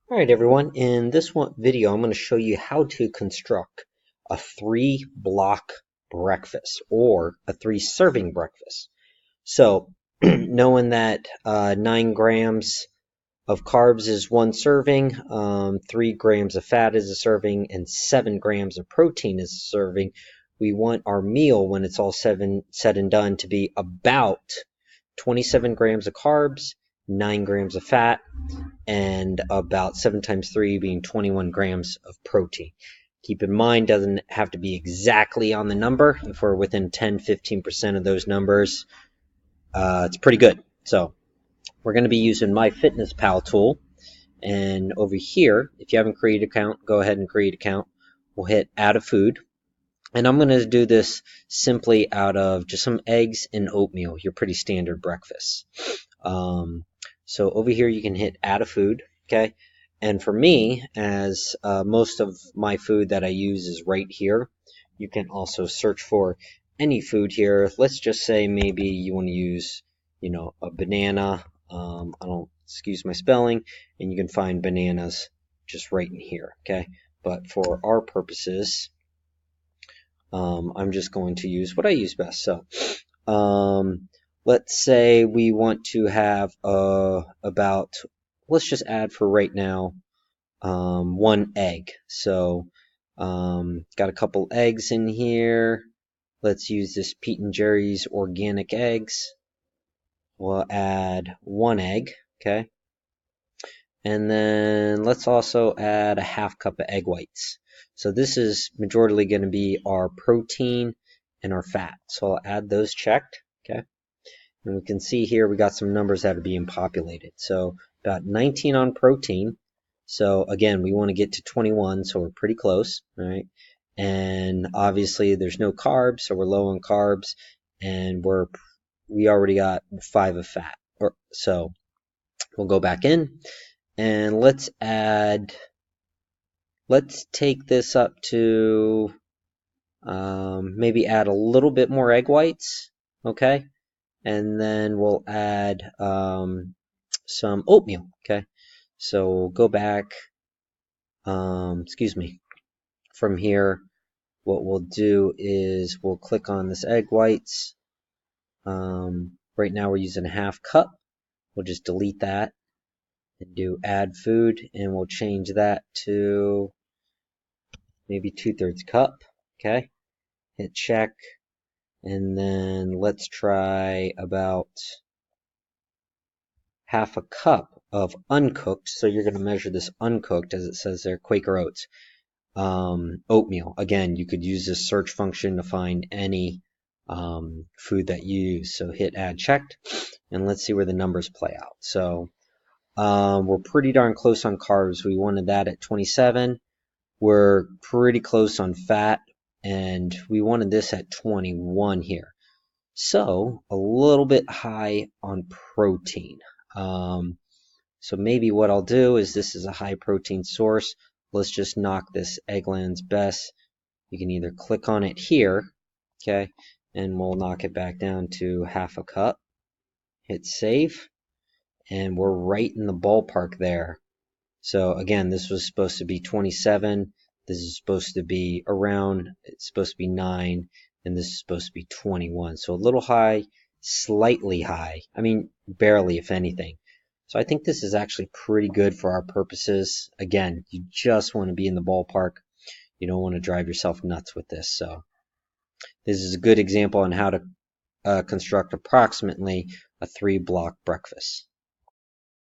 Alright everyone, in this video I'm going to show you how to construct a 3-block breakfast or a 3-serving breakfast. So knowing that 9 grams of carbs is 1 serving, 3 grams of fat is a serving, and 7 grams of protein is a serving, we want our meal when it's all said and done to be about 27 grams of carbs, 9 grams of fat, and about 7 times 3 being 21 grams of protein. Keep in mind, doesn't have to be exactly on the number. If we're within 10-15% of those numbers, it's pretty good. So we're going to be using MyFitnessPal tool. And over here, if you haven't created an account, go ahead and create an account. We'll hit add a food. And I'm going to do this simply out of just some eggs and oatmeal, your pretty standard breakfast. So over here you can hit add a food, okay? And for me, as most of my food that I use is right here, you can also search for any food here. Let's just say maybe you want to use, a banana. I don't, excuse my spelling, and you can find bananas just right in here, okay? But for our purposes, I'm just going to use what I use best. So let's say we want to have about, let's just add for right now 1 egg. So got a couple eggs in here. Let's use this Pete and Jerry's organic eggs. We'll add 1 egg, okay? And then let's also add a ½ cup of egg whites. So this is majorly going to be our protein and our fat. So I'll add those checked, okay? And we can see here we got some numbers that are being populated. So about 19 on protein. So again, we want to get to 21, so we're pretty close, right? And obviously there's no carbs, so we're low on carbs, and we already got 5 of fat. So we'll go back in. And let's take this up to maybe add a little bit more egg whites, okay? And then we'll add some oatmeal, okay? So we'll go back, from here, what we'll do is we'll click on this egg whites. Right now we're using a ½ cup. We'll just delete that and do add food, and we'll change that to maybe 2/3 cup, okay? Hit check, and then let's try about ½ cup of uncooked, so you're going to measure this uncooked, as it says there, Quaker Oats, oatmeal. Again, you could use this search function to find any food that you use. So hit add checked, and let's see where the numbers play out. So we're pretty darn close on carbs. We wanted that at 27. We're pretty close on fat, and we wanted this at 21 here. So a little bit high on protein. So maybe what I'll do is, this is a high protein source. Let's just knock this Eggland's Best. You can either click on it here, okay, and we'll knock it back down to ½ cup. Hit save, and we're right in the ballpark there. So again, this was supposed to be 27. This is supposed to be around, it's supposed to be 9, and this is supposed to be 21. So a little high, slightly high. I mean, barely, if anything. So I think this is actually pretty good for our purposes. Again, you just want to be in the ballpark. You don't want to drive yourself nuts with this. So this is a good example on how to construct approximately a 3-block breakfast.